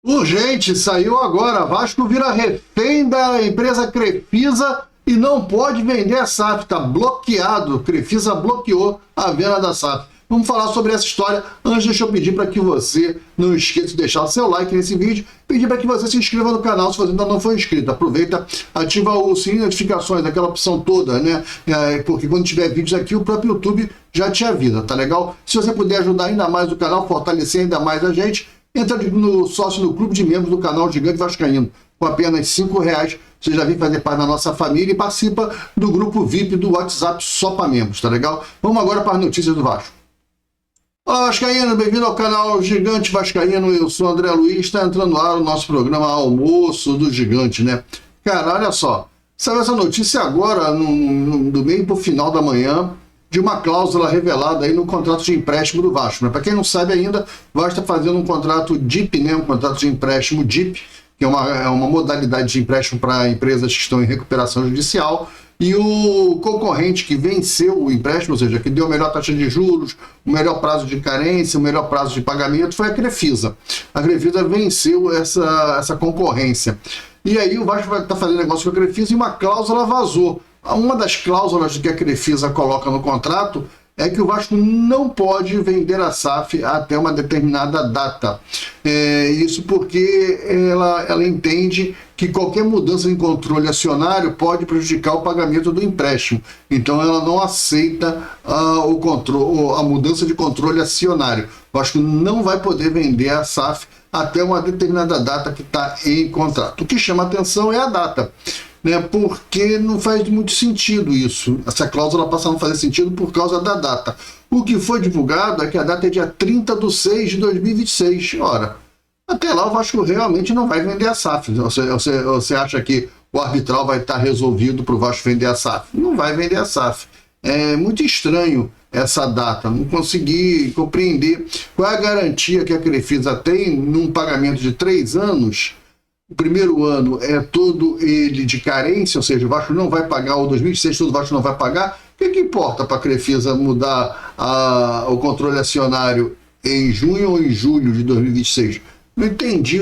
Urgente, saiu agora. Vasco vira refém da empresa Crefisa e não pode vender a SAF. Está bloqueado. Crefisa bloqueou a venda da SAF. Vamos falar sobre essa história. Antes, deixa eu pedir para que você não esqueça de deixar o seu like nesse vídeo. Pedir para que você se inscreva no canal se você ainda não for inscrito. Aproveita, ativa o sininho de notificações, aquela opção toda, né? Porque quando tiver vídeos aqui, o próprio YouTube já te avisa, tá legal? Se você puder ajudar ainda mais o canal, fortalecer ainda mais a gente, entra no sócio no clube de membros do canal Gigante Vascaíno. Com apenas R$5, você já vem fazer parte da nossa família e participa do grupo VIP do WhatsApp só para membros, tá legal? Vamos agora para as notícias do Vasco. Olá, Vascaíno, bem-vindo ao canal Gigante Vascaíno. Eu sou André Luiz, está entrando no ar o nosso programa Almoço do Gigante, né? Cara, olha só, saiu essa notícia agora, do meio para o final da manhã, de uma cláusula revelada aí no contrato de empréstimo do Vasco, né? Para quem não sabe ainda, o Vasco está fazendo um contrato DIP, né? Um contrato de empréstimo DIP, que é uma modalidade de empréstimo para empresas que estão em recuperação judicial, e o concorrente que venceu o empréstimo, ou seja, que deu a melhor taxa de juros, o melhor prazo de carência, o melhor prazo de pagamento, foi a Crefisa. A Crefisa venceu essa concorrência. E aí o Vasco vai estar fazendo negócio com a Crefisa e uma cláusula vazou. Uma das cláusulas que a Crefisa coloca no contrato é que o Vasco não pode vender a SAF até uma determinada data. Isso porque ela entende que qualquer mudança em controle acionário pode prejudicar o pagamento do empréstimo. Então ela não aceita a mudança de controle acionário. O Vasco não vai poder vender a SAF até uma determinada data que está em contrato. O que chama atenção é a data, né? Porque não faz muito sentido isso. Essa cláusula passa a não fazer sentido por causa da data. O que foi divulgado é que a data é dia 30/6/2026. Ora, até lá o Vasco realmente não vai vender a SAF. Você acha que o arbitral vai estar resolvido para o Vasco vender a SAF? Não vai vender a SAF. É muito estranho essa data, não consegui compreender qual é a garantia que a Crefisa tem num pagamento de 3 anos. O primeiro ano é todo ele de carência, ou seja, o Vasco não vai pagar, o 2006 todo o Vasco não vai pagar. O que importa para a Crefisa mudar o controle acionário em junho ou em julho de 2026? Não entendi,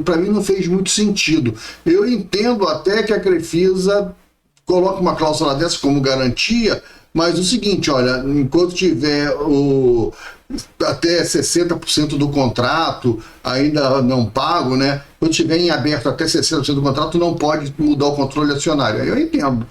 para mim não fez muito sentido. Eu entendo até que a Crefisa coloca uma cláusula dessa como garantia, mas o seguinte, olha, enquanto tiver até 60% do contrato ainda não pago, né? Quando tiver em aberto até 60% do contrato, não pode mudar o controle acionário. Aí eu entendo.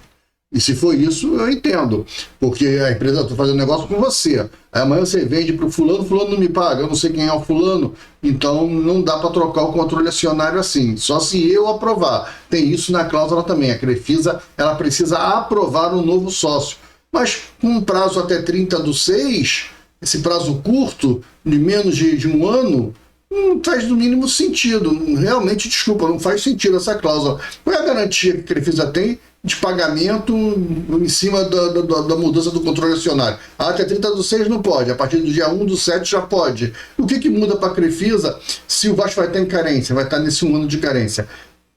E se for isso, eu entendo. Porque a empresa está fazendo negócio com você. Aí amanhã você vende para o fulano não me paga, eu não sei quem é o fulano, então não dá para trocar o controle acionário assim. Só se eu aprovar. Tem isso na cláusula também. A Crefisa, ela precisa aprovar um novo sócio. Mas com um prazo até 30/6, esse prazo curto, de menos de um ano, não faz no mínimo sentido. Realmente, desculpa, não faz sentido essa cláusula. Qual é a garantia que a Crefisa tem de pagamento em cima da mudança do controle acionário? Até 30/6 não pode, a partir do dia 1/7 já pode. O que muda para a Crefisa se o Vasco vai estar em carência, vai estar nesse 1 ano de carência?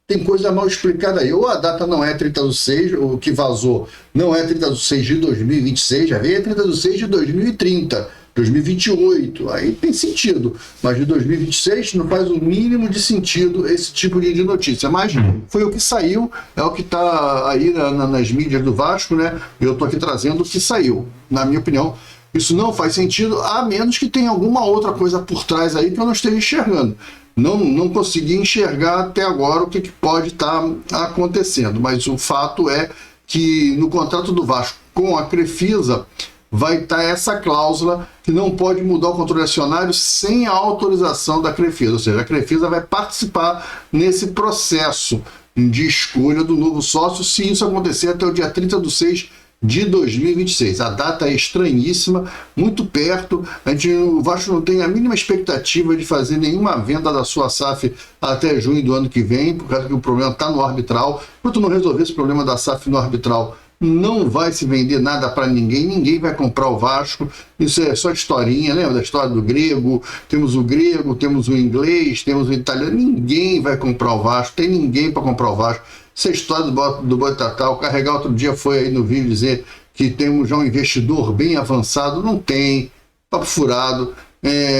Tem coisa mal explicada aí. Ou a data não é 30/6, o que vazou não é 30/6 de 2026, já veio 30/6 de 2030, 2028. Aí tem sentido. Mas de 2026 não faz o mínimo de sentido esse tipo de notícia. Mas foi o que saiu, é o que está aí nas mídias do Vasco, né? Eu estou aqui trazendo o que saiu. Na minha opinião, isso não faz sentido, a menos que tenha alguma outra coisa por trás aí que eu não esteja enxergando. Não consegui enxergar até agora o que pode estar acontecendo, mas o fato é que no contrato do Vasco com a Crefisa vai estar essa cláusula que não pode mudar o controle acionário sem a autorização da Crefisa, ou seja, a Crefisa vai participar nesse processo de escolha do novo sócio se isso acontecer até o dia 30/6 de 2026. A data é estranhíssima, muito perto. O Vasco não tem a mínima expectativa de fazer nenhuma venda da sua SAF até junho do ano que vem, por causa que o problema está no arbitral. Enquanto não resolver esse problema da SAF no arbitral, não vai se vender nada para ninguém, ninguém vai comprar o Vasco. Isso é só historinha, lembra da história do grego? Temos o grego, temos o inglês, temos o italiano, ninguém vai comprar o Vasco, tem ninguém para comprar o Vasco. Essa história do Boitatá, o Carregar outro dia foi aí no vídeo dizer que temos já um investidor bem avançado, não tem, papo furado.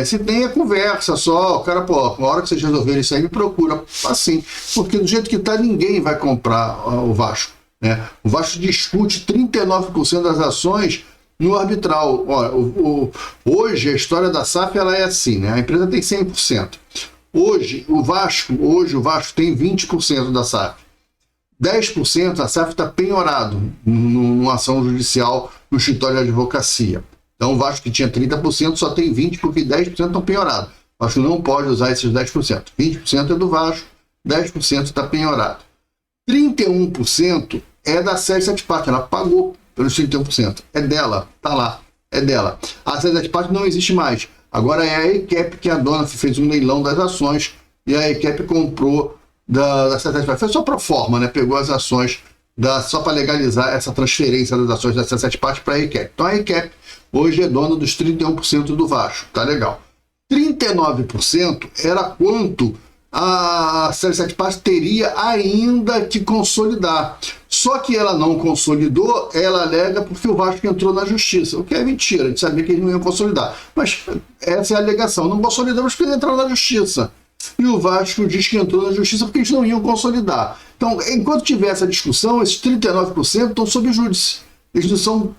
Se tem a conversa só, o cara, pô, na hora que vocês resolverem isso aí, me procura. Assim, porque do jeito que tá, ninguém vai comprar o Vasco, né? O Vasco discute 39% das ações no arbitral. Hoje, a história da SAF ela é assim, né? A empresa tem 100%. Hoje, o Vasco tem 20% da SAF. 10% a SAF está penhorado numa ação judicial no escritório de advocacia. Então, o Vasco que tinha 30% só tem 20% porque 10% estão penhorados. O Vasco não pode usar esses 10%. 20% é do Vasco, 10% está penhorado. 31% é da Sede Sete Partes, ela pagou pelos 31%. É dela, tá lá, é dela. A Sede Sete Partes não existe mais. Agora é a EQEP que a dona fez um leilão das ações e a EQEP comprou da Sede Sete Partes. Foi só pro forma, né? Pegou as ações só para legalizar essa transferência das ações da Sede Sete Partes para a EQEP. Então a EQEP hoje é dona dos 31% do Vasco, tá legal. 39% era quanto a Sede Sete Partes teria ainda que consolidar. Só que ela não consolidou, ela alega porque o Vasco entrou na justiça, o que é mentira, a gente sabia que eles não iam consolidar. Mas essa é a alegação, não consolidamos porque eles entraram na justiça. E o Vasco diz que entrou na justiça porque eles não iam consolidar. Então, enquanto tiver essa discussão, esses 39% estão sob júdice. Eles não são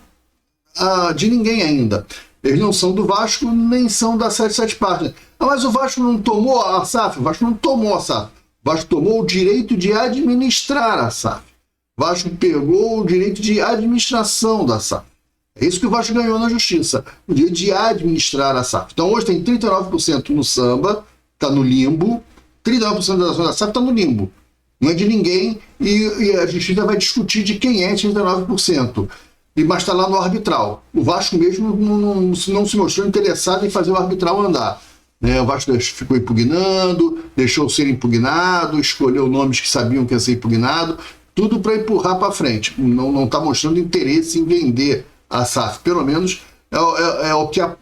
de ninguém ainda. Eles não são do Vasco, nem são da Sete Partes. Mas o Vasco não tomou a SAF? O Vasco não tomou a SAF. O Vasco tomou o direito de administrar a SAF. O Vasco pegou o direito de administração da SAF. É isso que o Vasco ganhou na justiça, o direito de administrar a SAF. Então hoje tem 39% no samba, está no limbo, 39% das ações da SAF está no limbo. Não é de ninguém e a justiça vai discutir de quem é 39%. Mas está lá no arbitral. O Vasco mesmo não se mostrou interessado em fazer o arbitral andar. O Vasco ficou impugnando, deixou ser impugnado, escolheu nomes que sabiam que ia ser impugnado, tudo para empurrar para frente. Não está mostrando interesse em vender a SAF. Pelo menos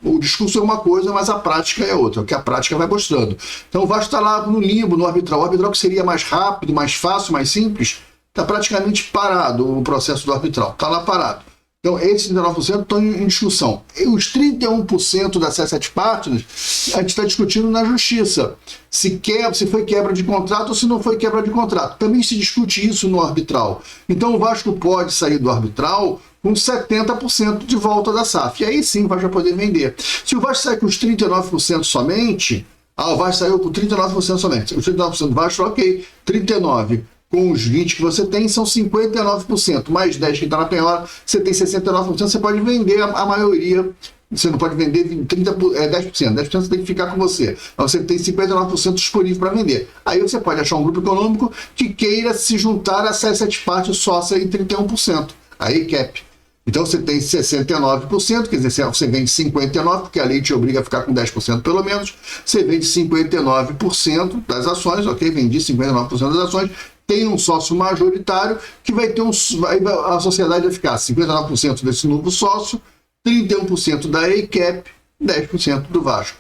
o discurso é uma coisa, mas a prática é outra. O que a prática vai mostrando. Então o Vasco está lá no limbo, no arbitral. O arbitral que seria mais rápido, mais fácil, mais simples, está praticamente parado o processo do arbitral. Está lá parado. Então, esses 39% estão em discussão. E os 31% das Sete Partes, a gente está discutindo na justiça. Se foi quebra de contrato ou se não foi quebra de contrato. Também se discute isso no arbitral. Então, o Vasco pode sair do arbitral com 70% de volta da SAF. E aí sim o Vasco vai poder vender. Se o Vasco sair com os 39% somente, o Vasco saiu com 39% somente. Os 39% do Vasco, ok, 39%. Com os 20 que você tem, são 59%. Mais 10 que está na penhora, você tem 69%. Você pode vender a maioria. Você não pode vender 10%. 10% você tem que ficar com você. Mas você tem 59% disponível para vender. Aí você pode achar um grupo econômico que queira se juntar a 7 partes sócia em 31%. A EQEP. Então você tem 69%, quer dizer, você vende 59%, porque a lei te obriga a ficar com 10% pelo menos. Você vende 59% das ações, ok? Vendi 59% das ações. Tem um sócio majoritário que vai ter a sociedade vai ficar 59% desse novo sócio, 31% da EQEP, 10% do Vasco.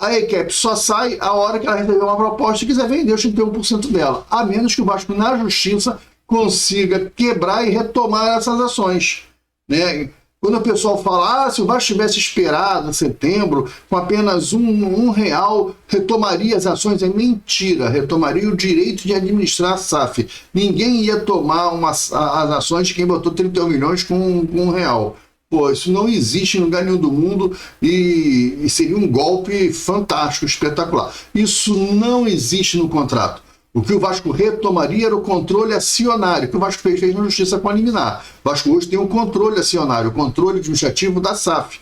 A EQEP só sai a hora que ela receber uma proposta e quiser vender os 31% dela, a menos que o Vasco, na justiça, consiga quebrar e retomar essas ações. Né? Quando o pessoal fala, se o Vasco tivesse esperado em setembro, com apenas R$1, retomaria as ações, é mentira, retomaria o direito de administrar a SAF. Ninguém ia tomar as ações de quem botou 31 milhões com R$1. Pô, isso não existe em lugar nenhum do mundo e seria um golpe fantástico, espetacular. Isso não existe no contrato. O que o Vasco retomaria era o controle acionário, que o Vasco fez na justiça com a liminar. O Vasco hoje tem um controle acionário, o controle administrativo da SAF,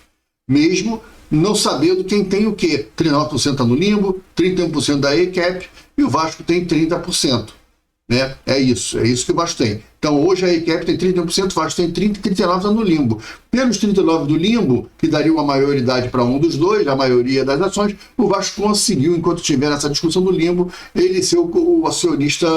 mesmo não sabendo quem tem o quê. 39% está no limbo, 31% da EQEP e o Vasco tem 30%. Né? É isso que o Vasco tem. Então hoje a EQEP tem 31%, o Vasco tem 30% e 39% está no limbo. Pelos 39% do limbo, que daria uma maioridade para um dos dois, a maioria das ações, o Vasco conseguiu, enquanto tiver nessa discussão do limbo, ele ser o acionista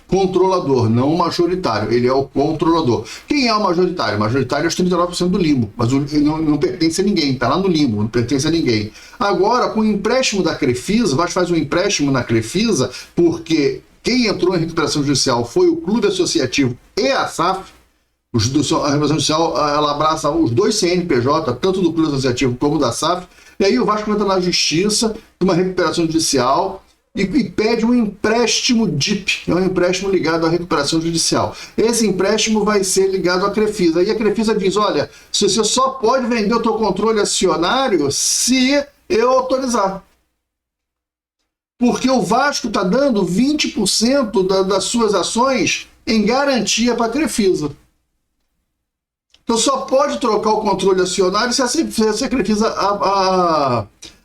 controlador, não o majoritário. Ele é o controlador. Quem é o majoritário? O majoritário é os 39% do limbo, mas ele não pertence a ninguém, está lá no limbo, não pertence a ninguém. Agora, com o empréstimo da Crefisa, o Vasco faz um empréstimo na Crefisa, porque quem entrou em recuperação judicial foi o Clube Associativo e a SAF, A representação judicial, ela abraça os dois CNPJ, tanto do Clube Associativo como da SAF, e aí o Vasco entra na justiça, uma recuperação judicial, e pede um empréstimo DIP, é um empréstimo ligado à recuperação judicial. Esse empréstimo vai ser ligado à Crefisa. E a Crefisa diz, olha, você só pode vender o teu controle acionário se eu autorizar. Porque o Vasco está dando 20% das suas ações em garantia para a Crefisa. Então só pode trocar o controle acionário se a Crefisa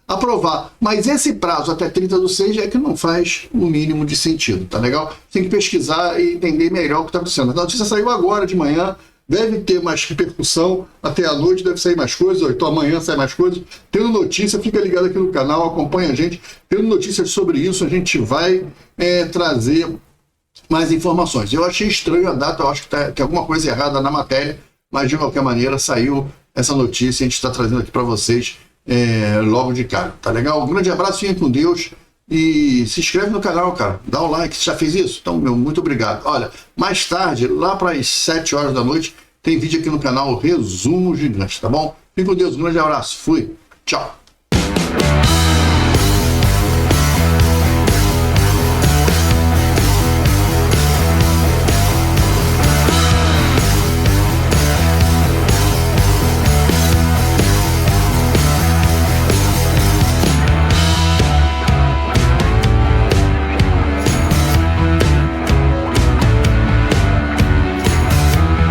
aprovar. Mas esse prazo até 30/6 é que não faz o mínimo de sentido, tá legal? Tem que pesquisar e entender melhor o que está acontecendo. A notícia saiu agora de manhã, deve ter mais repercussão, até a noite deve sair mais coisas, ou então amanhã sai mais coisas. Tendo notícia, fica ligado aqui no canal, acompanha a gente. Tendo notícias sobre isso, a gente vai trazer mais informações. Eu achei estranho a data, eu acho que tem alguma coisa errada na matéria, mas de qualquer maneira saiu essa notícia e a gente está trazendo aqui para vocês logo de cara, tá legal? Um grande abraço, fiquem com Deus e se inscreve no canal, cara, dá um like, você já fez isso? Então, muito obrigado. Olha, mais tarde, lá para as 7 horas da noite, tem vídeo aqui no canal Resumo Gigante, tá bom? Fiquem com Deus, um grande abraço, fui, tchau!